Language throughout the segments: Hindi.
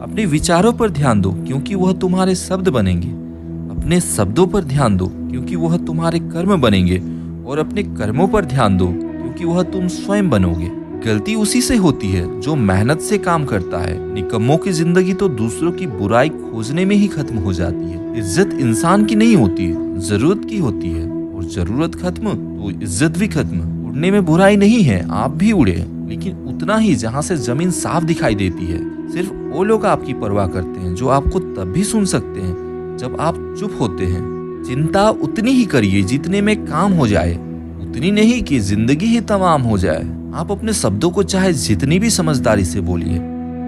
अपने विचारों पर ध्यान दो क्योंकि वह तुम्हारे शब्द बनेंगे। अपने शब्दों पर ध्यान दो क्योंकि वह तुम्हारे कर्म बनेंगे। और अपने कर्मों पर ध्यान दो क्योंकि वह तुम स्वयं बनोगे। गलती उसी से होती है जो मेहनत से काम करता है। निकम्मों की जिंदगी तो दूसरों की बुराई खोजने में ही खत्म हो जाती है। इज्जत इंसान की नहीं होती, जरूरत की होती है। और जरूरत खत्म तो इज्जत भी खत्म। उड़ने में बुराई नहीं है, आप भी उड़े, लेकिन उतना ही जहाँ से जमीन साफ दिखाई देती है। सिर्फ वो लोग आपकी परवाह करते हैं जो आपको तब भी सुन सकते हैं जब आप चुप होते हैं। चिंता उतनी ही करिए जितने में काम हो जाए, उतनी नहीं कि जिंदगी ही तमाम हो जाए। आप अपने शब्दों को चाहे जितनी भी समझदारी से बोलिए,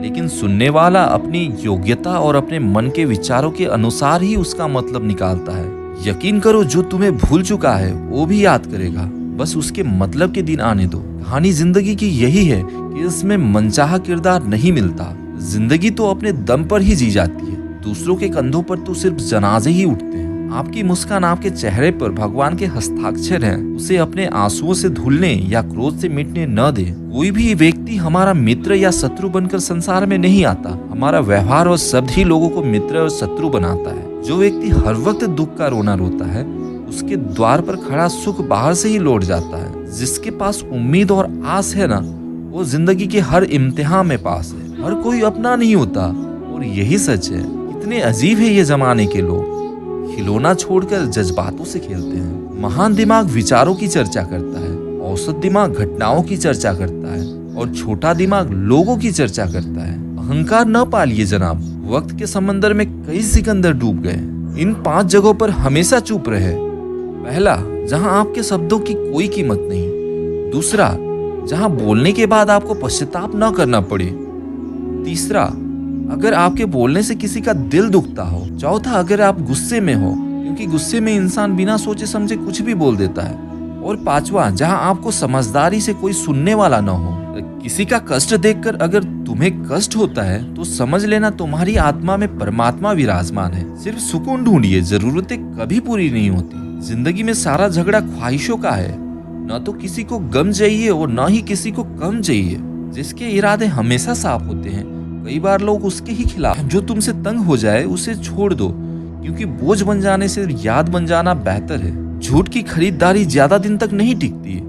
लेकिन सुनने वाला अपनी योग्यता और अपने मन के विचारों के अनुसार ही उसका मतलब निकालता है। यकीन करो, जो तुम्हें भूल चुका है वो भी याद करेगा, बस उसके मतलब के दिन आने दो। कहानी जिंदगी की यही है कि इसमें मनचाहा किरदार नहीं मिलता। जिंदगी तो अपने दम पर ही जी जाती है। दूसरों के कंधों पर तो सिर्फ जनाजे ही उठते हैं। आपकी मुस्कान, आपके चेहरे पर भगवान के हस्ताक्षर हैं। उसे अपने आंसुओं से धुलने या क्रोध से मिटने न दे। कोई भी व्यक्ति हमारा मित्र या शत्रु बनकर संसार में नहीं आता। हमारा व्यवहार और शब्द ही लोगों को मित्र और शत्रु बनाता है। जो व्यक्ति हर वक्त दुख का रोना रोता है, उसके द्वार पर खड़ा सुख बाहर से ही लौट जाता है। जिसके पास उम्मीद और आस है ना, वो जिंदगी के हर इम्तिहान में पास है। हर कोई अपना नहीं होता, और यही सच है। कितने अजीब है ये जमाने के लोग, खिलौना छोड़कर जज्बातों से खेलते हैं। महान दिमाग विचारों की चर्चा करता है, औसत दिमाग घटनाओं की चर्चा करता है, और छोटा दिमाग लोगों की चर्चा करता है। अहंकार न पालिए जनाब, वक्त के समंदर में कई सिकंदर डूब गए। इन 5 जगहों पर हमेशा चुप रहे। पहला, जहां आपके शब्दों की कोई कीमत नहीं। दूसरा, जहां बोलने के बाद आपको पश्चाताप न करना पड़े। तीसरा, अगर आपके बोलने से किसी का दिल दुखता हो। चौथा, अगर आप गुस्से में हो, क्योंकि गुस्से में इंसान बिना सोचे समझे कुछ भी बोल देता है। और पांचवा, जहां आपको समझदारी से कोई सुनने वाला न हो। किसी का कष्ट देखकर अगर तुम्हें कष्ट होता है तो समझ लेना तुम्हारी आत्मा में परमात्मा विराजमान है। सिर्फ सुकून ढूंढिए, जरूरतें कभी पूरी नहीं होती। जिंदगी में सारा झगड़ा ख्वाहिशों का है। न तो किसी को गम चाहिए और न ही किसी को कम चाहिए। जिसके इरादे हमेशा साफ होते हैं, कई बार लोग उसके ही खिलाफ। जो तुमसे तंग हो जाए उसे छोड़ दो, क्योंकि बोझ बन जाने से याद बन जाना बेहतर है। झूठ की खरीदारी ज्यादा दिन तक नहीं टिकती।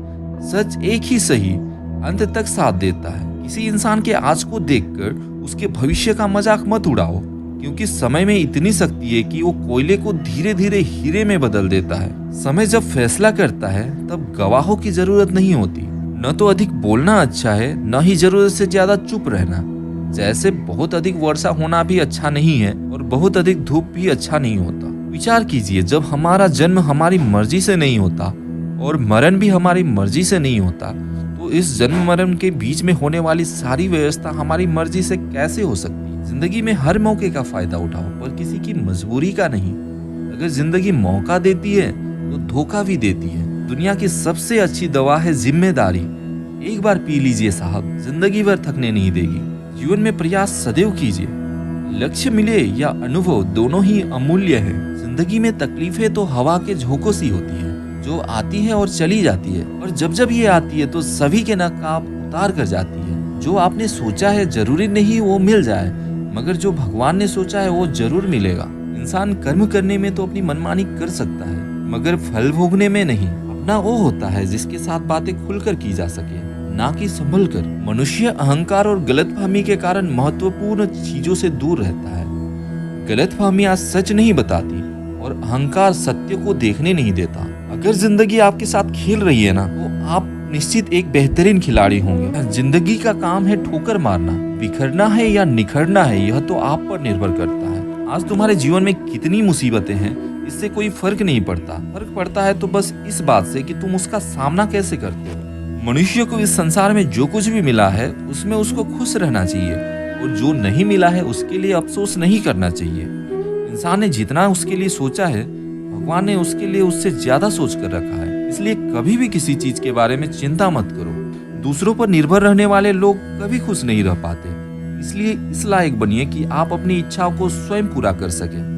सच एक ही सही अंत तक साथ देता है। किसी इंसान के आज को देखकर उसके भविष्य का मजाक मत उड़ाओ, क्योंकि समय में इतनी शक्ति है कि वो कोयले को धीरे धीरे हीरे में बदल देता है। समय जब फैसला करता है तब गवाहों की जरूरत नहीं होती। न तो अधिक बोलना अच्छा है, न ही जरूरत से ज्यादा चुप रहना। जैसे बहुत अधिक वर्षा होना भी अच्छा नहीं है और बहुत अधिक धूप भी अच्छा नहीं होता। विचार कीजिए, जब हमारा जन्म हमारी मर्जी से नहीं होता और मरण भी हमारी मर्जी से नहीं होता, तो इस जन्म मरण के बीच में होने वाली सारी व्यवस्था हमारी मर्जी से कैसे हो सकती है। जिंदगी में हर मौके का फायदा उठाओ, पर किसी की मजबूरी का नहीं। अगर जिंदगी मौका देती है तो धोखा भी देती है। दुनिया की सबसे अच्छी दवा है जिम्मेदारी। एक बार पी लीजिए साहब, जिंदगी भर थकने नहीं देगी। जीवन में प्रयास सदैव कीजिए। लक्ष्य मिले या अनुभव, दोनों ही अमूल्य है। जिंदगी में तकलीफें तो हवा के झोंकों सी होती है, जो आती है और चली जाती है। और जब जब ये आती है तो सभी के नकाब उतार कर जाती है। जो आपने सोचा है जरूरी नहीं वो मिल जाए, मगर जो भगवान ने सोचा है वो जरूर मिलेगा। इंसान कर्म करने में तो अपनी मनमानी कर सकता है, मगर फल भोगने में नहीं। अपना वो होता है जिसके साथ बातें खुलकर की जा सके, ना कि संभल कर। मनुष्य अहंकार और गलतफहमी के कारण महत्वपूर्ण चीजों से दूर रहता है। गलतफहमियां सच नहीं बताती और अहंकार सत्य को देखने नहीं देता। अगर जिंदगी आपके साथ खेल रही है ना, तो आप निश्चित एक बेहतरीन खिलाड़ी होंगे। जिंदगी का काम है ठोकर मारना। बिखरना है या निखरना है, यह तो आप पर निर्भर करता है। आज तुम्हारे जीवन में कितनी मुसीबतें हैं, इससे कोई फर्क नहीं पड़ता। फर्क पड़ता है तो बस इस बात से कि तुम उसका सामना कैसे करते हो। मनुष्य को इस संसार में जो कुछ भी मिला है उसमें उसको खुश रहना चाहिए, और जो नहीं मिला है उसके लिए अफसोस नहीं करना चाहिए। इंसान ने जितना उसके लिए सोचा है, भगवान ने उसके लिए उससे ज्यादा सोच कर रखा है। इसलिए कभी भी किसी चीज के बारे में चिंता मत करो। दूसरों पर निर्भर रहने वाले लोग कभी खुश नहीं रह पाते। इसलिए इस लायक बनिए कि आप अपनी इच्छाओं को स्वयं पूरा कर सकें।